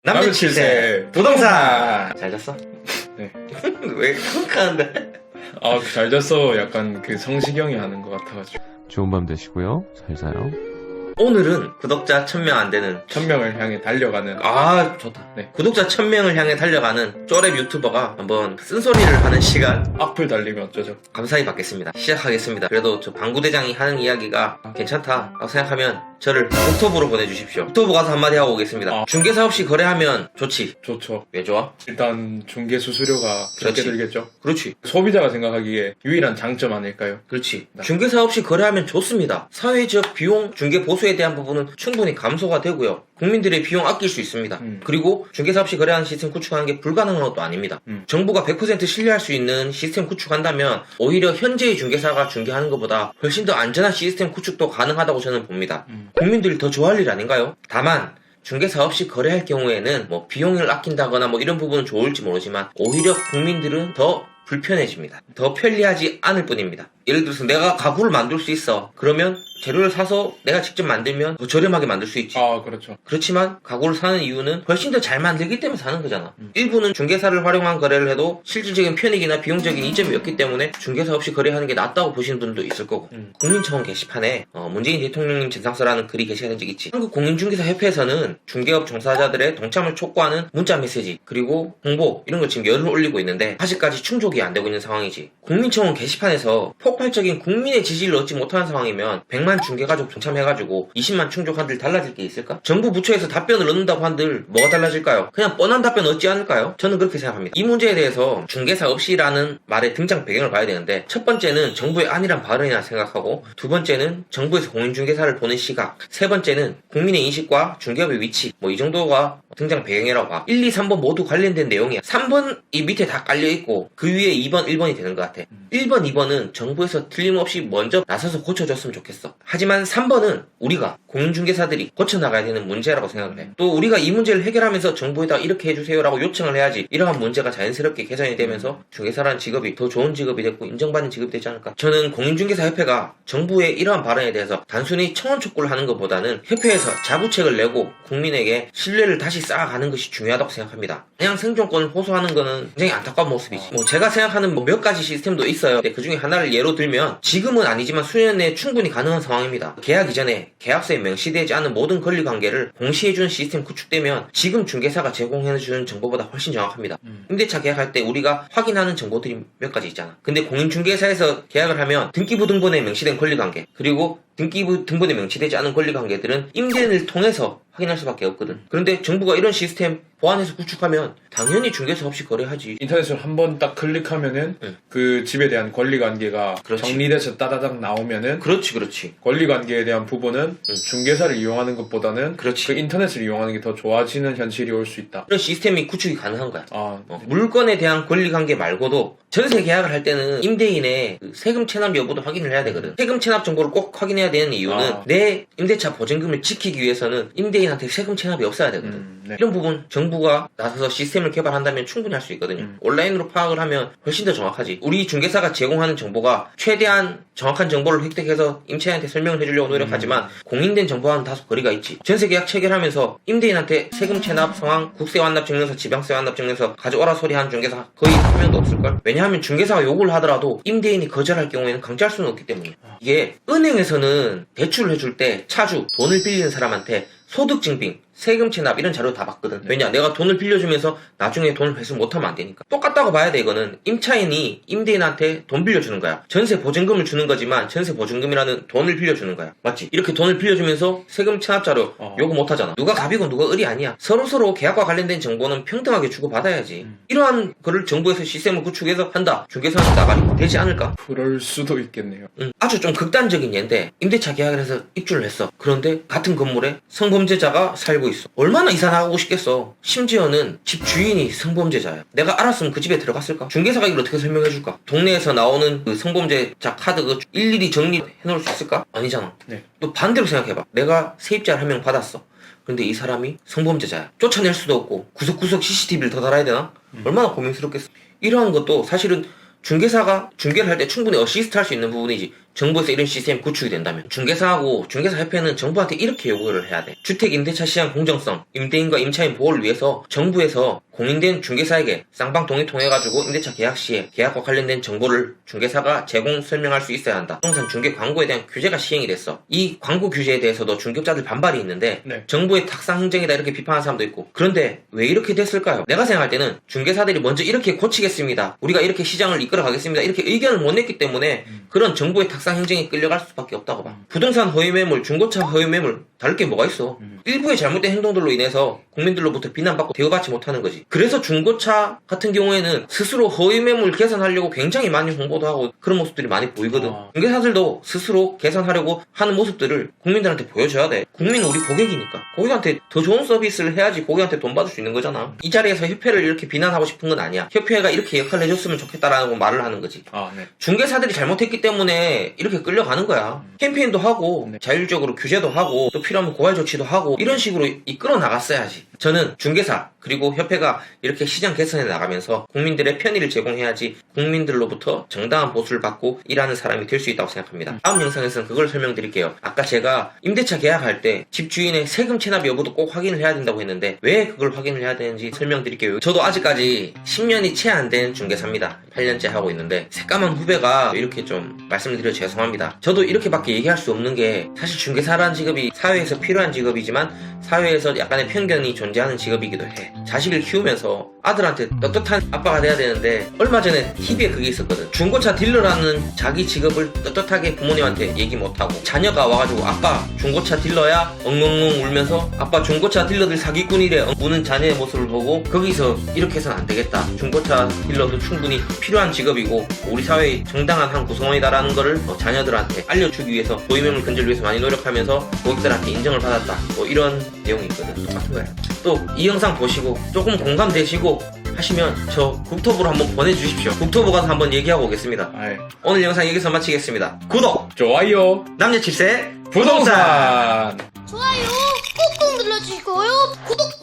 남는 7세 부동산. 잘 잤어? 네. 왜 쿵하는데? 아, 잘 잤어. 약간 그 성시경이 하는 것 같아가지고. 좋은 밤 되시고요. 잘 자요. 오늘은 구독자 1000명 안 되는 1000명을 향해 달려가는. 아 좋다. 네. 구독자 1000명을 향해 달려가는 쪼렙 유튜버가 한번 쓴소리를 하는 시간 악플 달리면 어쩌죠? 감사히 받겠습니다. 시작하겠습니다. 그래도 저 방구대장이 하는 이야기가 괜찮다라고 생각하면 저를 옥토브로 보내주십시오. 옥토브 가서 한마디 하고 오겠습니다. 중개사 없이 거래하면 좋지. 좋죠. 왜 좋아? 일단 중개 수수료가 적게 그렇지. 들겠죠. 그렇지. 소비자가 생각하기에 유일한 장점 아닐까요? 그렇지. 네. 중개사 없이 거래하면 좋습니다. 사회적 비용, 중개 보수에 대한 부분은 충분히 감소가 되고요. 국민들의 비용 아낄 수 있습니다. 그리고 중개사 없이 거래하는 시스템 구축하는 게 불가능한 것도 아닙니다. 정부가 100% 신뢰할 수 있는 시스템 구축한다면 오히려 현재의 중개사가 중개하는 것보다 훨씬 더 안전한 시스템 구축도 가능하다고 저는 봅니다. 국민들이 더 좋아할 일 아닌가요? 다만 중개사 없이 거래할 경우에는 뭐 비용을 아낀다거나 뭐 이런 부분은 좋을지 모르지만 오히려 국민들은 더 불편해집니다. 더 편리하지 않을 뿐입니다. 예를 들어서 내가 가구를 만들 수 있어. 그러면 재료를 사서 내가 직접 만들면 더 저렴하게 만들 수 있지. 아, 그렇죠. 그렇지만 가구를 사는 이유는 훨씬 더 잘 만들기 때문에 사는 거잖아. 일부는 중개사를 활용한 거래를 해도 실질적인 편익이나 비용적인 이점이 없기 때문에 중개사 없이 거래하는 게 낫다고 보시는 분도 있을 거고. 국민청원 게시판에 문재인 대통령님 진상서라는 글이 게시가 적 있지. 한국공인중개사협회에서는 중개업 종사자들의 동참을 촉구하는 문자 메시지 그리고 홍보 이런 걸 지금 열을 올리고 있는데 아직까지 충족이 안 되고 있는 상황이지. 국민청원 게시판에서 폭발적인 국민의 지지를 얻지 못하는 상황이면 100만 중개가족 동참해가지고 20만 충족한들 달라질 게 있을까? 정부 부처에서 답변을 얻는다고 한들 뭐가 달라질까요? 그냥 뻔한 답변 얻지 않을까요? 저는 그렇게 생각합니다. 이 문제에 대해서 중개사 없이라는 말의 등장 배경을 봐야 되는데 첫 번째는 정부의 안일한 발언이라 생각하고 두 번째는 정부에서 공인중개사를 보는 시각 세 번째는 국민의 인식과 중개업의 위치 뭐 이 정도가 등장 배경이라고 봐. 1, 2, 3번 모두 관련된 내용이야. 3번 이 밑에 다 깔려있고 그 위에 2번, 1번이 되는 것 같아. 1번, 2번은 정부에서 틀림없이 먼저 나서서 고쳐줬으면 좋겠어. 하지만 3번은 우리가 공인중개사들이 고쳐나가야 되는 문제라고 생각을 해. 또 우리가 이 문제를 해결하면서 정부에다 이렇게 해주세요라고 요청을 해야지 이러한 문제가 자연스럽게 개선이 되면서 중개사라는 직업이 더 좋은 직업이 됐고 인정받는 직업이 되지 않을까. 저는 공인중개사협회가 정부의 이러한 발언에 대해서 단순히 청원 촉구를 하는 것보다는 협회에서 자구책을 내고 국민에게 신뢰를 다시 쌓아가는 것이 중요하다고 생각합니다. 그냥 생존권을 호소하는 거는 굉장히 안타까운 모습이지. 뭐 제가 생각하는 뭐 몇 가지 시스템도 있어요. 그 중에 하나를 예로 들면 지금은 아니지만 수년 내에 충분히 가능한 상황입니다. 계약 이전에 계약서에 명시되지 않은 모든 권리관계를 공시해주는 시스템 구축되면 지금 중개사가 제공해주는 정보보다 훨씬 정확합니다. 임대차 계약할 때 우리가 확인하는 정보들이 몇 가지 있잖아. 근데 공인중개사에서 계약을 하면 등기부등본에 명시된 권리관계 그리고 등기부등본에 명시되지 않은 권리관계들은 임대인을 통해서 확인할 수밖에 없거든. 그런데 정부가 이런 시스템 보완해서 구축하면 당연히 중개사 없이 거래하지. 인터넷으로 한번 딱 클릭하면은 그 집에 대한 권리관계가 그렇지. 정리돼서 따다닥 나오면은 그렇지. 권리관계에 대한 부분은 중개사를 이용하는 것보다는 그렇지. 그 인터넷을 이용하는 게 더 좋아지는 현실이 올 수 있다. 이런 시스템이 구축이 가능한 거야. 아, 물건에 대한 권리관계 말고도 전세 계약을 할 때는 임대인의 그 세금 체납 여부도 확인을 해야 되거든. 세금 체납 정보를 꼭 확인해야 되는 이유는 내 임대차 보증금을 지키기 위해서는 임대인한테 세금 체납이 없어야 되거든. 네. 이런 부분 정부가 나서서 시스템을 개발한다면 충분히 할 수 있거든요. 온라인으로 파악을 하면 훨씬 더 정확하지. 우리 중개사가 제공하는 정보가 최대한 정확한 정보를 획득해서 임차인한테 설명을 해주려고 노력하지만 공인된 정보와는 다소 거리가 있지. 전세 계약 체결하면서 임대인한테 세금 체납 상황, 국세 완납 증명서, 지방세 완납 증명서 가져오라 소리 하는 중개사 거의 한 명도 없을걸? 왜냐하면 중개사가 요구를 하더라도 임대인이 거절할 경우에는 강제할 수는 없기 때문이야. 이게 은행에서는 대출을 해줄 때 차주, 돈을 빌리는 사람한테 소득증빙, 세금 체납 이런 자료 다 받거든. 왜냐? 내가 돈을 빌려주면서 나중에 돈을 회수 못하면 안 되니까. 똑같다고 봐야 돼. 이거는 임차인이 임대인한테 돈 빌려주는 거야. 전세 보증금을 주는 거지만 전세 보증금이라는 돈을 빌려주는 거야. 맞지? 이렇게 돈을 빌려주면서 세금 체납 자료 요구 못하잖아. 누가 갑이고 누가 을이 아니야. 서로 계약과 관련된 정보는 평등하게 주고받아야지. 이러한 거를 정부에서 시스템을 구축해서 한다. 중개사는 나가리 되지 않을까? 그럴 수도 있겠네요. 아주 좀 극단적인 예인데 임대차 계약을 해서 입주를 했어. 그런데 같은 건물에 성범죄자가 살고 있어. 얼마나 이사 나가고 싶겠어. 심지어는 집 주인이 성범죄자야. 내가 알았으면 그 집에 들어갔을까? 중개사가 이걸 어떻게 설명해줄까? 동네에서 나오는 그 성범죄자 카드 그 일일이 정리해놓을 수 있을까? 아니잖아. 네. 또 반대로 생각해봐. 내가 세입자를 한 명 받았어. 근데 이 사람이 성범죄자야. 쫓아낼 수도 없고 구석구석 CCTV를 더 달아야 되나? 얼마나 고민스럽겠어. 이러한 것도 사실은 중개사가 중개를 할 때 충분히 어시스트 할 수 있는 부분이지. 정부에서 이런 시스템이 구축이 된다면 중개사하고 중개사협회는 정부한테 이렇게 요구를 해야 돼. 주택 임대차 시장 공정성, 임대인과 임차인 보호를 위해서 정부에서 공인된 중개사에게 쌍방 동의 통해가지고 임대차 계약 시에 계약과 관련된 정보를 중개사가 제공 설명할 수 있어야 한다. 부동산 중개 광고에 대한 규제가 시행이 됐어. 이 광고 규제에 대해서도 중개업자들 반발이 있는데 네. 정부의 탁상 행정이다 이렇게 비판하는 사람도 있고, 그런데 왜 이렇게 됐을까요? 내가 생각할 때는 중개사들이 먼저 이렇게 고치겠습니다, 우리가 이렇게 시장을 이끌어 가겠습니다 이렇게 의견을 못 냈기 때문에 그런 정부의 탁상 행정에 끌려갈 수밖에 없다고 봐. 부동산 허위매물, 중고차 허위매물 다를 게 뭐가 있어. 일부의 잘못된 행동들로 인해서 국민들로부터 비난받고 대우받지 못하는 거지. 그래서 중고차 같은 경우에는 스스로 허위매물 개선하려고 굉장히 많이 홍보도 하고 그런 모습들이 많이 보이거든. 중개사들도 스스로 개선하려고 하는 모습들을 국민들한테 보여줘야 돼. 국민은 우리 고객이니까 고객한테 더 좋은 서비스를 해야지 고객한테 돈 받을 수 있는 거잖아. 이 자리에서 협회를 이렇게 비난하고 싶은 건 아니야. 협회가 이렇게 역할을 해줬으면 좋겠다라고 말을 하는 거지. 네. 중개사들이 잘못했기 때문에 이렇게 끌려가는 거야. 캠페인도 하고 자율적으로 규제도 하고 또 필요하면 고발 조치도 하고 이런 식으로 이끌어 나갔어야지. 저는 중개사 그리고 협회가 이렇게 시장 개선해 나가면서 국민들의 편의를 제공해야지 국민들로부터 정당한 보수를 받고 일하는 사람이 될 수 있다고 생각합니다. 다음 영상에서는 그걸 설명드릴게요. 아까 제가 임대차 계약할 때 집주인의 세금 체납 여부도 꼭 확인을 해야 된다고 했는데 왜 그걸 확인을 해야 되는지 설명드릴게요. 저도 아직까지 10년이 채 안 된 중개사입니다. 8년째 하고 있는데 새까만 후배가 이렇게 좀 말씀을 드려 죄송합니다. 저도 이렇게밖에 얘기할 수 없는 게 사실 중개사라는 직업이 사회에서 필요한 직업이지만 사회에서 약간의 편견이 존재하는 직업이기도 해. 자식을 키우면서 아들한테 떳떳한 아빠가 돼야 되는데 얼마 전에 TV에 그게 있었거든. 중고차 딜러라는 자기 직업을 떳떳하게 부모님한테 얘기 못하고 자녀가 와가지고 아빠 중고차 딜러야? 엉엉엉 울면서 아빠 중고차 딜러들 사기꾼이래 우는 자녀의 모습을 보고 거기서 이렇게 해서는 안 되겠다. 중고차 딜러도 충분히 필요한 직업이고 우리 사회의 정당한 한 구성원이다라는 거를 자녀들한테 알려주기 위해서 고위매물 근절을 위해서 많이 노력하면서 고객들한테 인정을 받았다. 뭐 이런 내용이 있거든. 똑같은 거야. 또 이 영상 보시고 조금 공감되시고 하시면 저 국토부로 한번 보내주십시오. 국토부 가서 한번 얘기하고 오겠습니다. 오늘 영상 여기서 마치겠습니다. 구독! 좋아요. 남녀 7세 부동산. 좋아요 꾹꾹 눌러주시고요. 구독